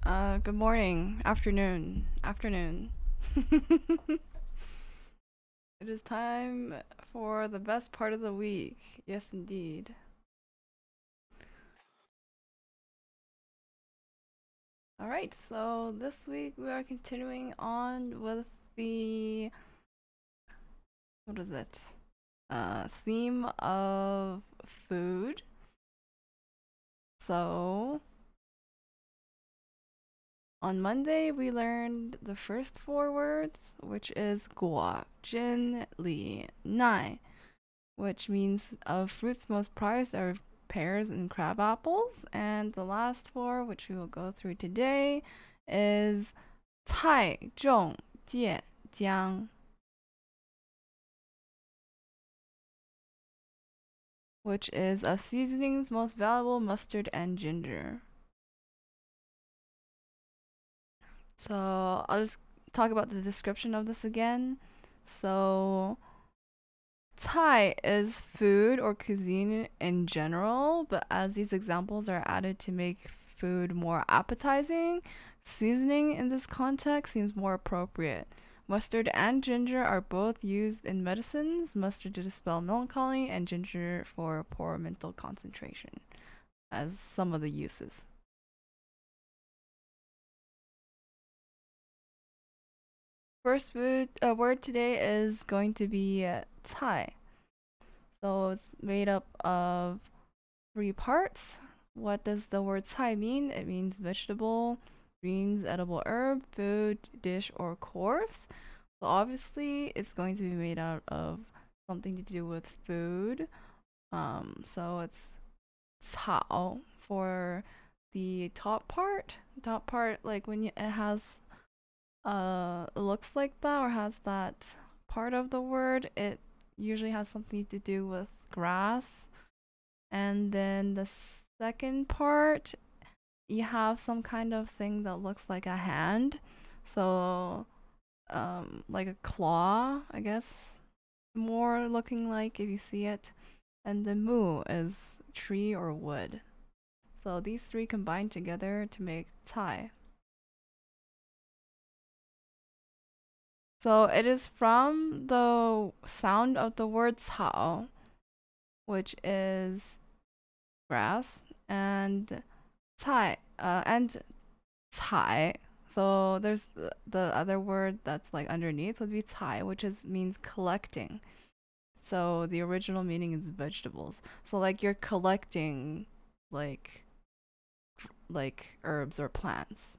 Good morning, afternoon. It is time for the best part of the week. Yes, indeed. All right, so this week we are continuing on with the what is it? Theme of food. So on Monday we learned the first four words, which is guo, jin, li, nai, which means of fruits most prized are pears and crab apples. And the last four, which we will go through today, is cai, zhong, jie, jiang, which is of seasonings most valuable mustard and ginger. So I'll just talk about the description of this again. So Thai is food or cuisine in general, but as these examples are added to make food more appetizing, seasoning in this context seems more appropriate. Mustard and ginger are both used in medicines, mustard to dispel melancholy, and ginger for poor mental concentration, as some of the uses. First word today is going to be Thai. So it's made up of three parts. What does the word cai mean? It means vegetable, greens, edible herb, food, dish, or course. So obviously, it's going to be made out of something to do with food. So it's cao for the top part. Top part, like when it has it looks like that or has that part of the word, it usually has something to do with grass. And then the second part, you have some kind of thing that looks like a hand. So, like a claw, I guess, more looking like if you see it. And the mu is tree or wood. So these three combine together to make tai. So it is from the sound of the word cao, which is grass, and and cai. So there's the other word that's like underneath would be cai, which is means collecting. So the original meaning is vegetables. So like you're collecting like like herbs or plants.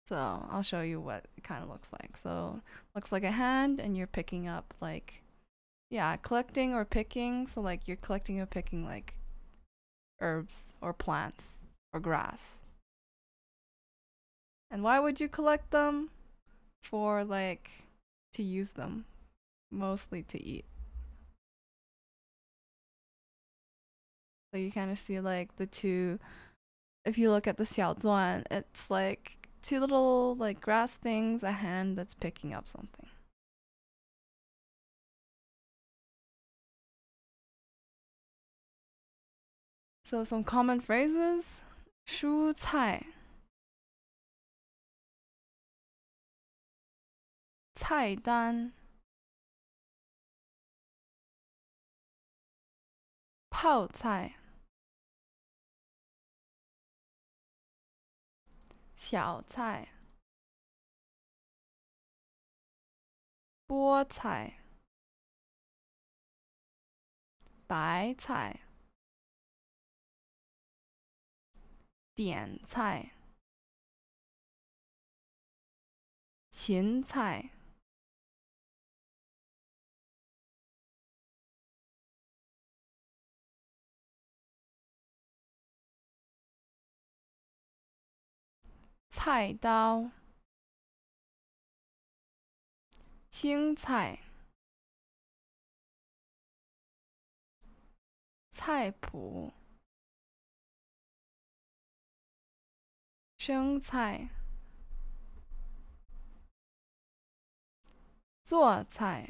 So I'll show you what it kind of looks like. So looks like a hand, and you're picking up like yeah, collecting or picking. So like you're collecting or picking like herbs or plants or grass. And why would you collect them? For like to use them, mostly to eat. So you kind of see like the two. If you look at the xiaozuan, it's like two little like grass things, a hand that's picking up something. So some common phrases: 蔬菜、菜单、泡菜、小菜、菠菜、白菜、点菜、芹菜、菜刀、青菜、菜谱、生菜、做菜、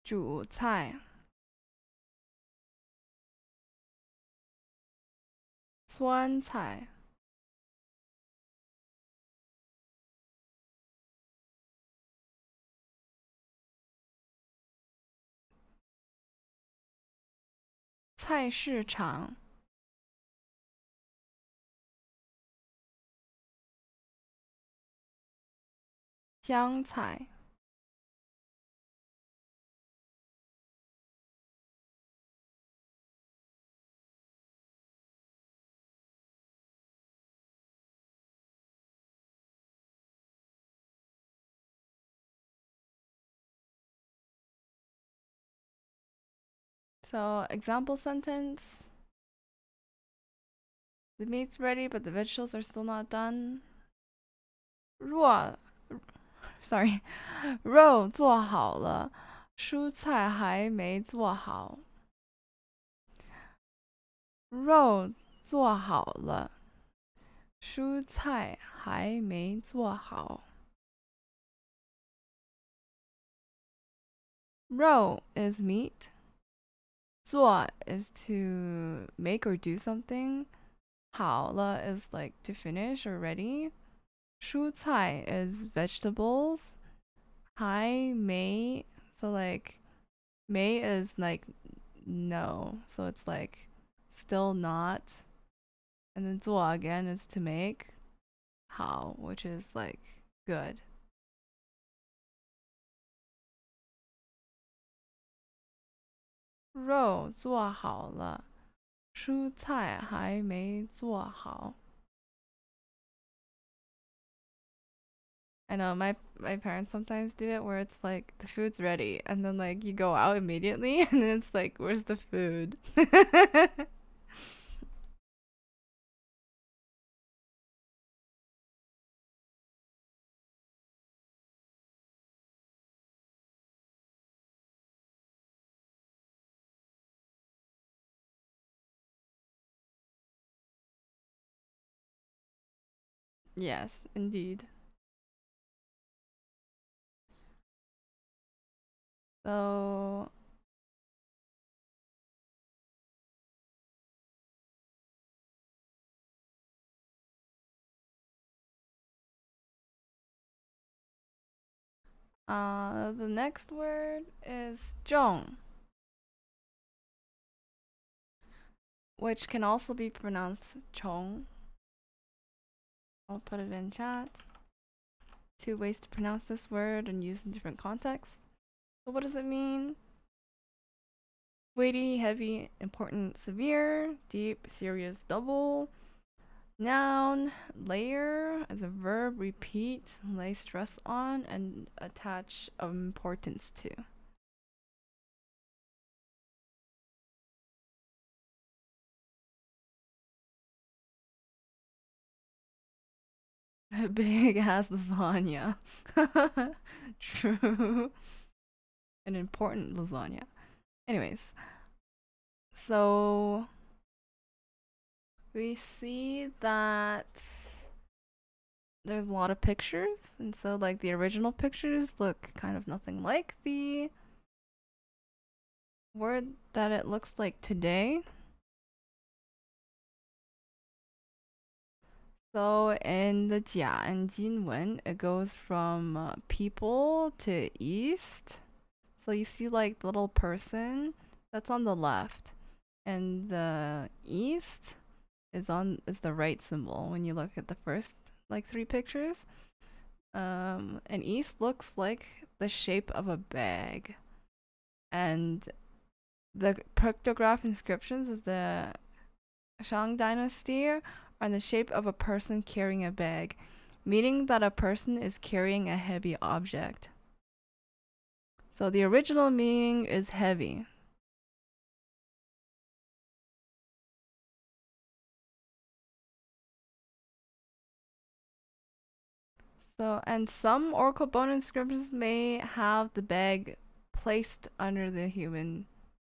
主菜酸菜菜市场香菜 So, example sentence. The meat's ready, but the vegetables are still not done. 若 sorry, 肉做好了，蔬菜还没做好。肉做好了，蔬菜还没做好。肉 is meat. 做 is to make or do something. 好了 is like to finish or ready. 蔬菜 is vegetables. 还没 so like 没 is like no, so it's like still not. And then 做 again is to make. 好 which is like good. 肉做好了，蔬菜还没做好。I know my parents sometimes do it where it's like the food's ready and then like you go out immediately and then it's like where's the food? Yes, indeed. So the next word is 重, which can also be pronounced 重. I'll put it in chat. Two ways to pronounce this word and use in different contexts. So what does it mean? Weighty, heavy, important, severe, deep, serious, double. Noun, layer as a verb, repeat, lay stress on, and attach importance to. Big ass lasagna. True. An important lasagna. Anyways, so we see that there's a lot of pictures, and so like the original pictures look kind of nothing like the word that it looks like today. So in the Jia and Jin Wen, it goes from people to east. So you see like the little person that's on the left, and the east is the right symbol when you look at the first like three pictures. And east looks like the shape of a bag, and the pictograph inscriptions of the Shang Dynasty are in the shape of a person carrying a bag, meaning that a person is carrying a heavy object. So the original meaning is heavy. So, and some oracle bone inscriptions may have the bag placed under the human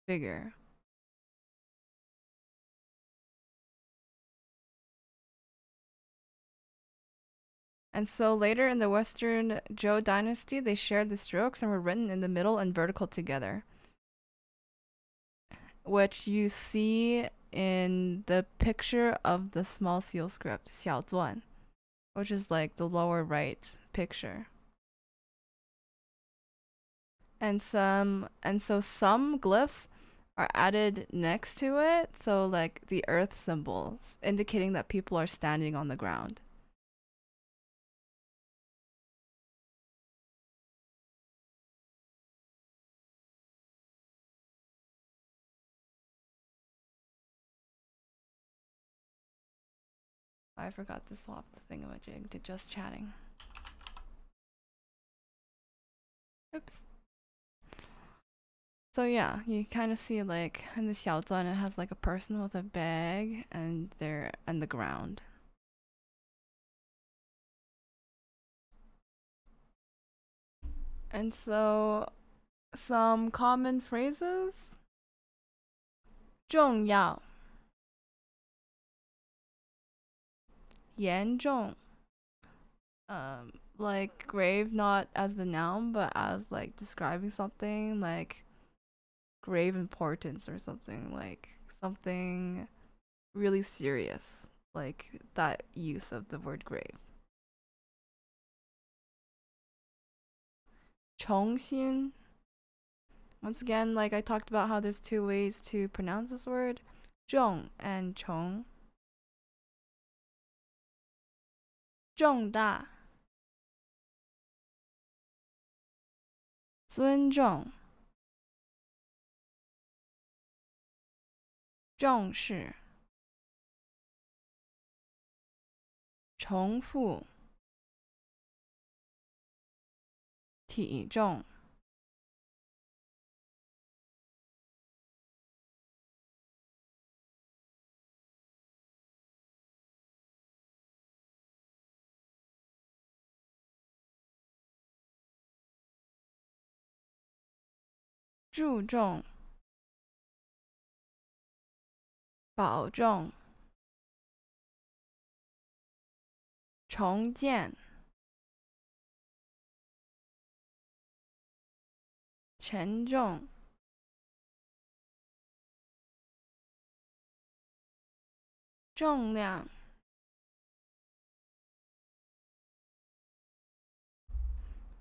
figure. And so later in the Western Zhou dynasty, they shared the strokes and were written in the middle and vertical together, which you see in the picture of the small seal script, 小篆, which is like the lower right picture. And so some glyphs are added next to it, so like the earth symbols, indicating that people are standing on the ground. I forgot to swap the thingamajig to just chatting. Oops. So yeah, you kind of see like in the 小篆, it has like a person with a bag and they're on the ground. And so some common phrases. 重要, 严重, like grave not as the noun but as like describing something like grave importance or something, like something really serious, like that use of the word grave. 重新, once again, like I talked about how there's two ways to pronounce this word, 重 and 重. 重大, 尊重, 重视, 重复, 体重. "注重, 保重, 重建, 沉重, 重量,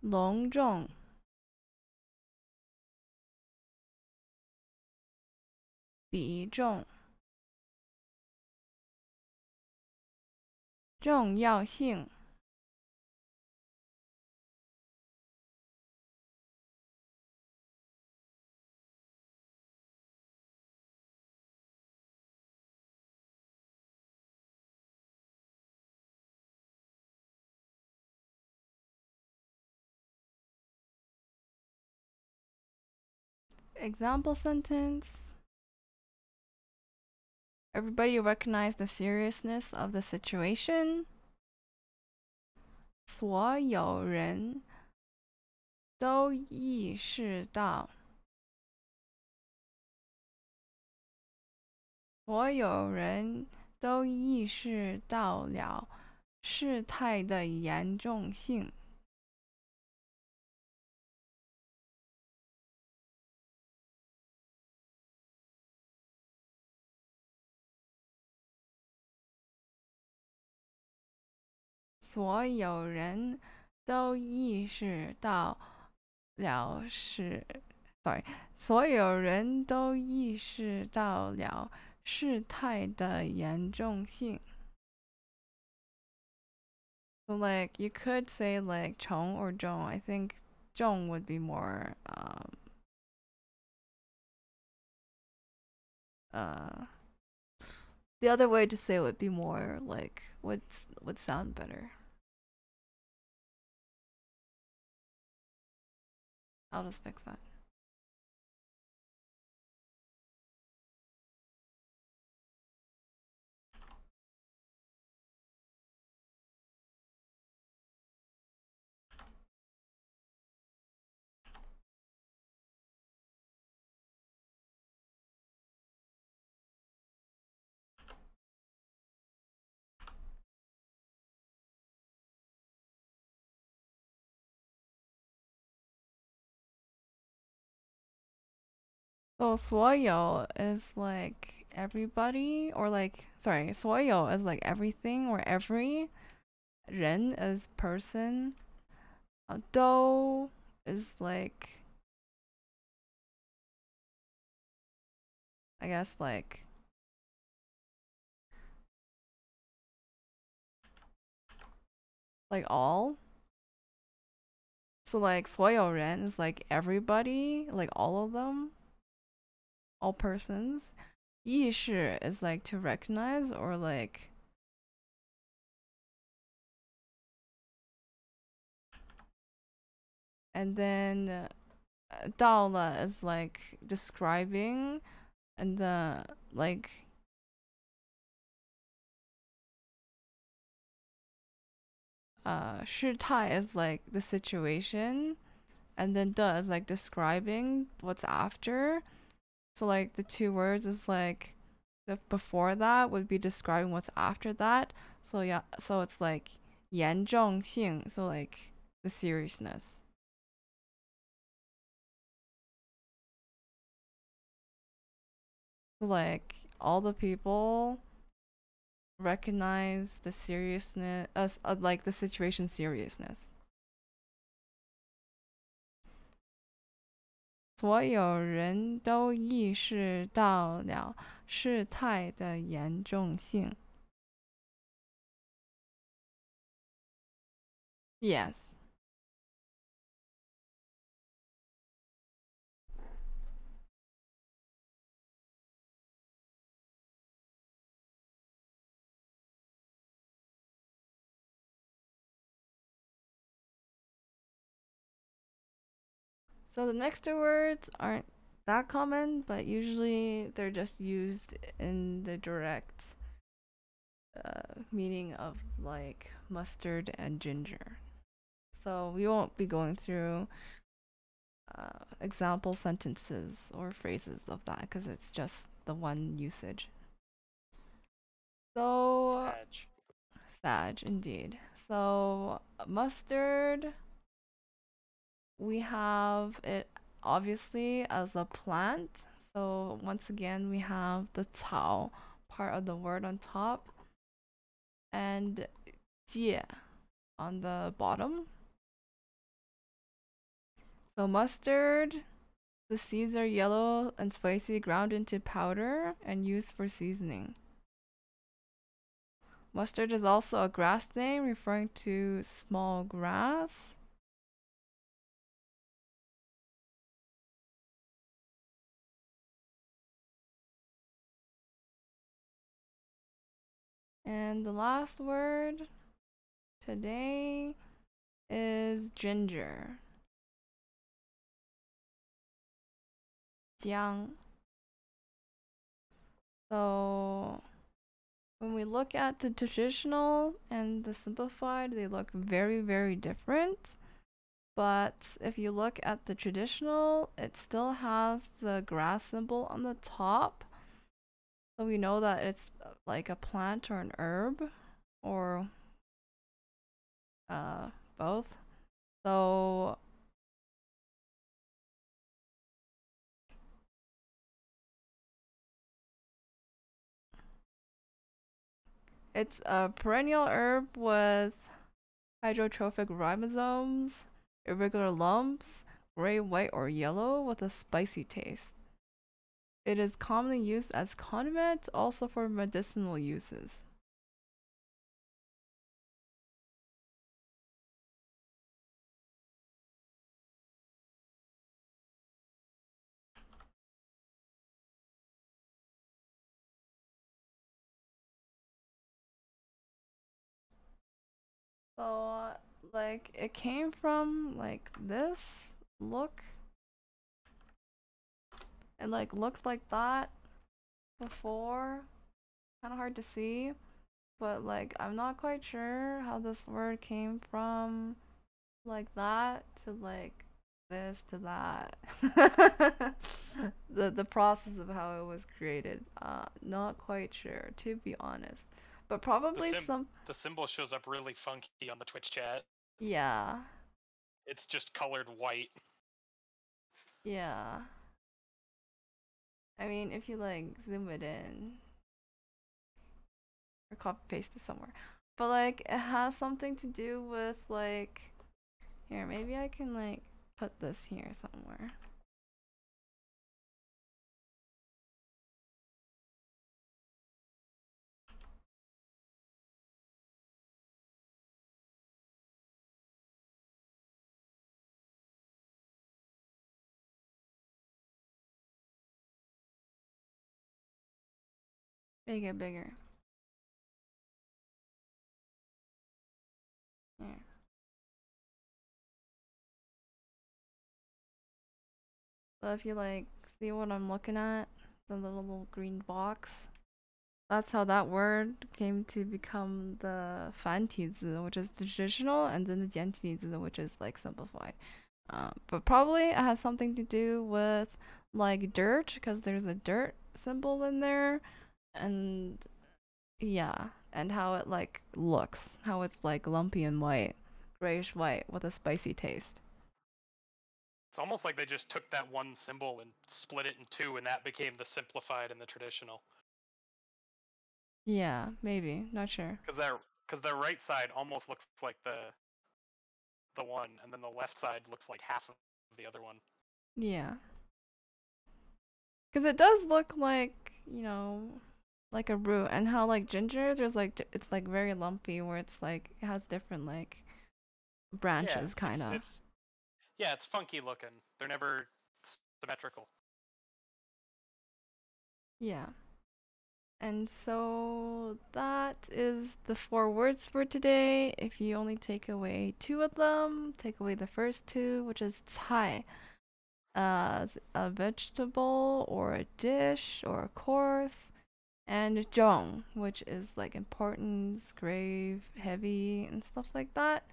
隆重, 比重, 重要性. Example sentence. Everybody recognize the seriousness of the situation. 所有人都意识到，所有人都意识到了事态的严重性。所有人都意识到了所有人都意识到了事态的严重性。So like you could say like 重 or 重. I think 重 would be more the other way to say it would be more like would sound better. I'll just fix that. So 所有 is like everybody, or like, sorry, 所有 is like everything or every. 人 is person. 都 is like, I guess like all. So like 所有人 is like everybody, like all of them, all persons. 意识 is like to recognize, or like, and then 到了 is like describing, and the like 事态 is like the situation, and then 的 is like describing what's after. So like the two words is like the before that would be describing what's after that. So yeah, so it's like 严重性, so like the seriousness. So like all the people recognize the seriousness, like the situation seriousness. 所有人都意识到了事态的严重性. Yes. So the next two words aren't that common, but usually they're just used in the direct meaning of like mustard and ginger. So we won't be going through example sentences or phrases of that because it's just the one usage. So Sag, indeed. So mustard, we have it obviously as a plant. So once again, we have the 草 part of the word on top, and 芥 on the bottom. So mustard, the seeds are yellow and spicy, ground into powder and used for seasoning. Mustard is also a grass name referring to small grass. And the last word today is ginger. 姜. So when we look at the traditional and the simplified, they look very, very different. But if you look at the traditional, it still has the grass symbol on the top. So we know that it's like a plant or an herb, or both. So it's a perennial herb with hydrotrophic ribosomes, irregular lumps, gray, white, or yellow with a spicy taste. It is commonly used as condiment, also for medicinal uses. So, like, it came from like this look. It like looked like that before. Kind of hard to see, but like I'm not quite sure how this word came from like that to like this to that. The process of how it was created, not quite sure, to be honest, but probably some. The symbol shows up really funky on the Twitch chat. Yeah. It's just colored white. Yeah. I mean, if you like zoom it in or copy paste it somewhere, but like it has something to do with like here. Maybe I can like put this here somewhere. Make it bigger. Here. So if you like see what I'm looking at, the little green box, that's how that word came to become the 繁体字, which is the traditional, and then the 简体字, which is like simplified. But probably it has something to do with like dirt, because there's a dirt symbol in there, and yeah, and how it like looks, how it's like lumpy and white, grayish white with a spicy taste. It's almost like they just took that one symbol and split it in two, and that became the simplified and the traditional. Yeah, maybe, not sure. Because their right side almost looks like the one, and then the left side looks like half of the other one. Yeah, because it does look like, you know, like a root, and how like ginger, there's like it's like very lumpy, where it's like it has different like Yeah, branches, kind of. it's funky looking. They're never symmetrical. Yeah. And so that is the four words for today. If you only take away two of them, take away the first two, which is 菜, a vegetable or a dish or a course, and 重, which is like importance, grave, heavy, and stuff like that.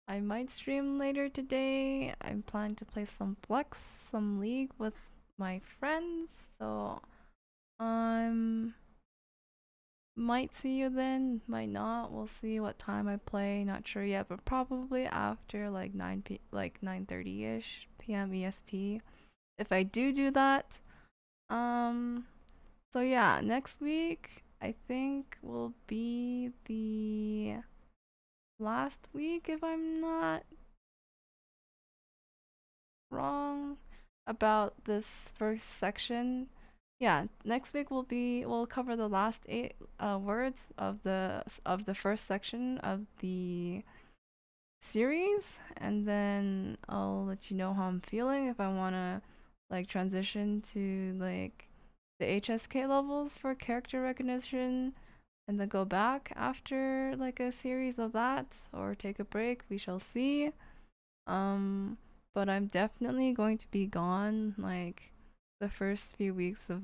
I might stream later today. I'm planning to play some Flex, some League with my friends. So might see you then, might not. We'll see what time I play. Not sure yet, but probably after like 9:30ish p.m. EST. If I do that. So yeah, next week I think will be the last week, if I'm not wrong about this first section. Yeah, next week we'll cover the last 8 words of the first section of the series, and then I'll let you know how I'm feeling, if I want to like transition to like the HSK levels for character recognition, and then go back after like a series of that, or take a break. We shall see. But I'm definitely going to be gone like the first few weeks of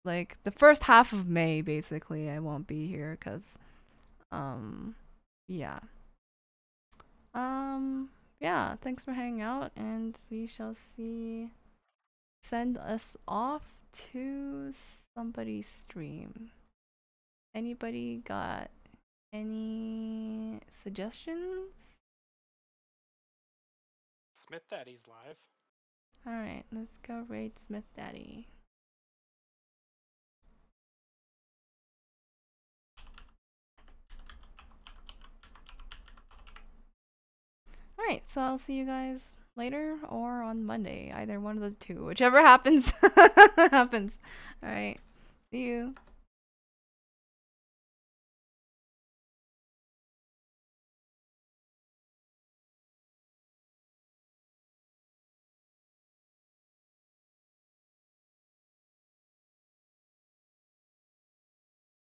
like the first half of May. Basically, I won't be here because yeah. Yeah, thanks for hanging out, and we shall see. Send us off to somebody's stream. Anybody got any suggestions? Smith Daddy's live. Alright, let's go raid Smith Daddy. Alright, so I'll see you guys later or on Monday. Either one of the two. Whichever happens, happens. Alright, see you.